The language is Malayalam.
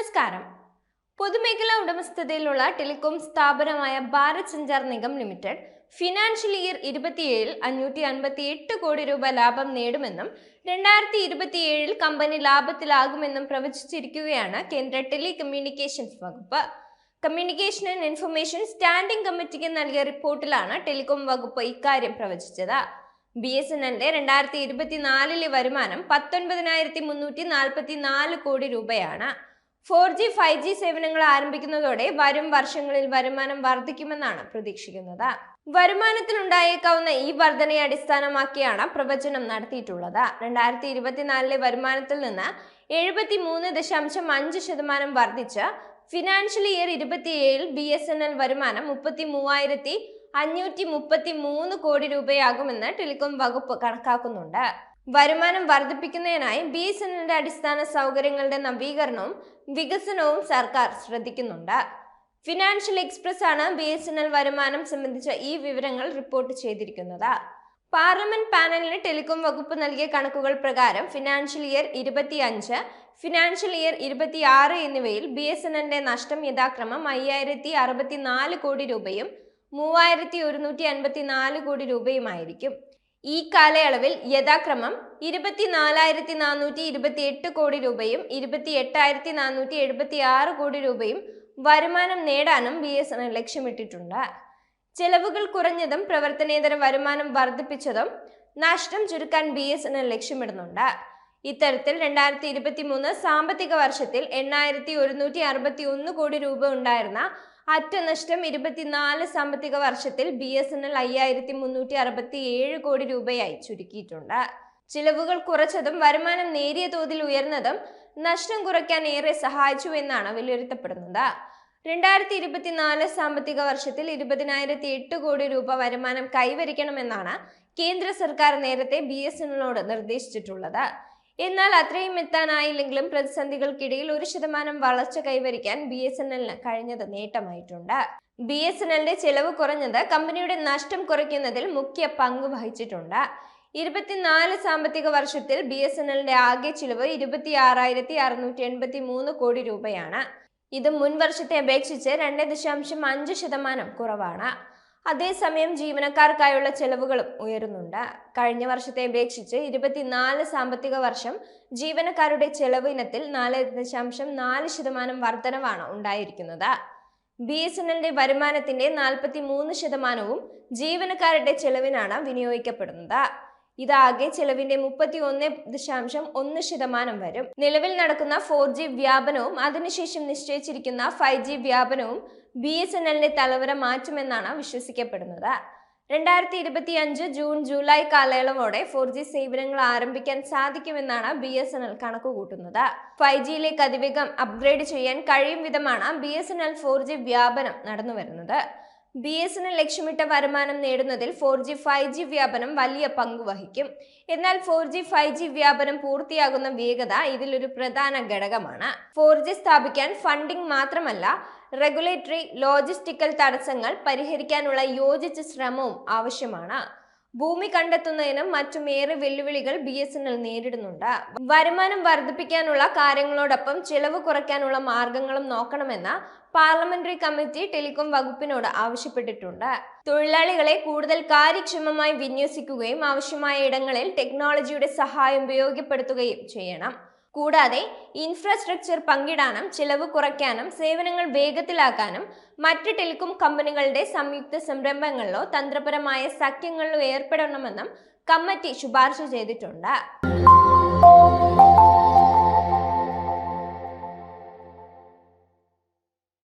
നമസ്കാരം. പൊതുമേഖലാ ഉടമസ്ഥതയിലുള്ള ടെലികോം സ്ഥാപനമായ Bharat Sanchar Nigam limited financial year 27 558 കോടി രൂപ ലാഭം നേടുമെന്നും 2027 കമ്പനി ലാഭത്തിലാകുമെന്നും പ്രവചിച്ചിരിക്കുകയാണ് കേന്ദ്ര ടെലികമ്മ്യൂണിക്കേഷൻസ് വകുപ്പ്. കമ്മ്യൂണിക്കേഷൻ ആൻഡ് ഇൻഫർമേഷൻ സ്റ്റാൻഡിംഗ് കമ്മിറ്റിക്ക് നൽകിയ റിപ്പോർട്ടിലാണ് ടെലികോം വകുപ്പ് ഇക്കാര്യം പ്രവചിച്ചത്. BSNLന്റെ 2024 വരുമാനം 19,344 കോടി രൂപയാണ്. 4G 5G സേവനങ്ങൾ ആരംഭിക്കുന്നതോടെ വരും വർഷങ്ങളിൽ വരുമാനം വർദ്ധിക്കുമെന്നാണ് പ്രതീക്ഷിക്കുന്നത്. വരുമാനത്തിൽ ഉണ്ടായേക്കാവുന്ന ഈ വർധനയെ അടിസ്ഥാനമാക്കിയാണ് പ്രവചനം നടത്തിയിട്ടുള്ളത്. 2024 വരുമാനത്തിൽ നിന്ന് 73.5% വർദ്ധിച്ച് ഫിനാൻഷ്യൽ ഇയർ 27 BSNL വരുമാനം 33,533 കോടി രൂപയാകുമെന്ന് ടെലികോം വകുപ്പ് കണക്കാക്കുന്നുണ്ട്. വരുമാനം വർദ്ധിപ്പിക്കുന്നതിനായി BSNLന്റെ അടിസ്ഥാന സൗകര്യങ്ങളുടെ നവീകരണവും വികസനവും സർക്കാർ ശ്രദ്ധിക്കുന്നുണ്ട്. ഫിനാൻഷ്യൽ എക്സ്പ്രസ് ആണ് BSNL വരുമാനം സംബന്ധിച്ച ഈ വിവരങ്ങൾ റിപ്പോർട്ട് ചെയ്തിരിക്കുന്നത്. പാർലമെന്റ് പാനലിന് ടെലികോം വകുപ്പ് നൽകിയ കണക്കുകൾ പ്രകാരം ഫിനാൻഷ്യൽ ഇയർ 25, ഫിനാൻഷ്യൽ ഇയർ 26 എന്നിവയിൽ BSNLന്റെ നഷ്ടം യഥാക്രമം 5,064 കോടി രൂപയും 3,154 കോടി രൂപയുമായിരിക്കും. ഈ കാലയളവിൽ യഥാക്രമം 24,428 കോടി രൂപയും 28,476 കോടി രൂപയും വരുമാനം നേടാനും BSNL ലക്ഷ്യമിട്ടിട്ടുണ്ട്. ചെലവുകൾ കുറഞ്ഞതും പ്രവർത്തനേതര വരുമാനം വർദ്ധിപ്പിച്ചതും നഷ്ടം ചുരുക്കാൻ BSNL ലക്ഷ്യമിടുന്നുണ്ട്. ഇത്തരത്തിൽ 2023 സാമ്പത്തിക വർഷത്തിൽ 8,161 കോടി രൂപ ഉണ്ടായിരുന്ന അറ്റനഷ്ടം 24 സാമ്പത്തിക വർഷത്തിൽ BSNL 5,367 കോടി രൂപയായി ചുരുക്കിയിട്ടുണ്ട്. ചിലവുകൾ കുറച്ചതും വരുമാനം നേരിയ തോതിൽ ഉയർന്നതും നഷ്ടം കുറയ്ക്കാൻ ഏറെ സഹായിച്ചു എന്നാണ് വിലയിരുത്തപ്പെടുന്നത്. 2024 സാമ്പത്തിക വർഷത്തിൽ 20,008 കോടി രൂപ വരുമാനം കൈവരിക്കണമെന്നാണ് കേന്ദ്ര സർക്കാർ നേരത്തെ BSNLനോട് നിർദ്ദേശിച്ചിട്ടുള്ളത്. എന്നാൽ അത്രയും എത്താനായില്ലെങ്കിലും പ്രതിസന്ധികൾക്കിടയിൽ 1% വളർച്ച കൈവരിക്കാൻ BSNLന് കഴിഞ്ഞത് നേട്ടമായിട്ടുണ്ട്. BSNLന്റെ ചെലവ് കുറഞ്ഞത് കമ്പനിയുടെ നഷ്ടം കുറയ്ക്കുന്നതിൽ മുഖ്യ പങ്ക് വഹിച്ചിട്ടുണ്ട്. 24 സാമ്പത്തിക വർഷത്തിൽ BSNLന്റെ ആകെ ചിലവ് 26,683 കോടി രൂപയാണ്. ഇത് മുൻ വർഷത്തെ അപേക്ഷിച്ച് 2.5% കുറവാണ്. അതേസമയം ജീവനക്കാർക്കായുള്ള ചെലവുകളും ഉയരുന്നുണ്ട്. കഴിഞ്ഞ വർഷത്തെ അപേക്ഷിച്ച് 24 സാമ്പത്തിക വർഷം ജീവനക്കാരുടെ ചെലവ് ഇനത്തിൽ 4.4% വർധനവാണ് ഉണ്ടായിരിക്കുന്നത്. BSNLന്റെ വരുമാനത്തിന്റെ 43% ജീവനക്കാരുടെ ചെലവിനാണ് വിനിയോഗിക്കപ്പെടുന്നത്. ഇതാകെ ചെലവിന്റെ 31.1% വരും. നിലവിൽ നടക്കുന്ന 4G വ്യാപനവും അതിനുശേഷം നിശ്ചയിച്ചിരിക്കുന്ന 5G വ്യാപനവും BSNLന്റെ തലവര മാറ്റുമെന്നാണ് വിശ്വസിക്കപ്പെടുന്നത്. 2025 ജൂൺ ജൂലൈ കാലയളവോടെ 4G സേവനങ്ങൾ ആരംഭിക്കാൻ സാധിക്കുമെന്നാണ് BSNL കണക്കുകൂട്ടുന്നത്. 5Gയിലേക്ക് അതിവേഗം അപ്ഗ്രേഡ് ചെയ്യാൻ കഴിയും വിധമാണ് BSNL 4G വ്യാപനം നടന്നുവരുന്നത്. BSNL ലക്ഷ്യമിട്ട വരുമാനം നേടുന്നതിൽ 4G 5G വ്യാപനം വലിയ പങ്ക് വഹിക്കും. എന്നാൽ 4G 5G വ്യാപനം പൂർത്തിയാകുന്ന വേഗത ഇതിലൊരു പ്രധാന ഘടകമാണ്. 4G സ്ഥാപിക്കാൻ ഫണ്ടിംഗ് മാത്രമല്ല, റെഗുലേറ്ററി, ലോജിസ്റ്റിക്കൽ തടസ്സങ്ങൾ പരിഹരിക്കാനുള്ള യോജിച്ച ശ്രമവും ആവശ്യമാണ്. ഭൂമി കണ്ടെത്തുന്നതിനും മറ്റുമേറെ വെല്ലുവിളികൾ BSNL നേരിടുന്നുണ്ട്. വരുമാനം വർദ്ധിപ്പിക്കാനുള്ള കാര്യങ്ങളോടൊപ്പം ചെലവ് കുറയ്ക്കാനുള്ള മാർഗങ്ങളും നോക്കണമെന്ന് പാർലമെന്ററി കമ്മിറ്റി ടെലികോം വകുപ്പിനോട് ആവശ്യപ്പെട്ടിട്ടുണ്ട്. തൊഴിലാളികളെ കൂടുതൽ കാര്യക്ഷമമായി വിന്യസിക്കുകയും ആവശ്യമായ ഇടങ്ങളിൽ ടെക്നോളജിയുടെ സഹായം ഉപയോഗപ്പെടുത്തുകയും ചെയ്യണം. കൂടാതെ ഇൻഫ്രാസ്ട്രക്ചർ പങ്കിടാനും ചെലവ് കുറയ്ക്കാനും സേവനങ്ങൾ വേഗത്തിലാക്കാനും മറ്റ് ടെലികോം കമ്പനികളുടെ സംയുക്ത സംരംഭങ്ങളിലോ തന്ത്രപരമായ സഖ്യങ്ങളിലോ ഏർപ്പെടണമെന്നും കമ്മിറ്റി ശുപാർശ ചെയ്തിട്ടുണ്ട്.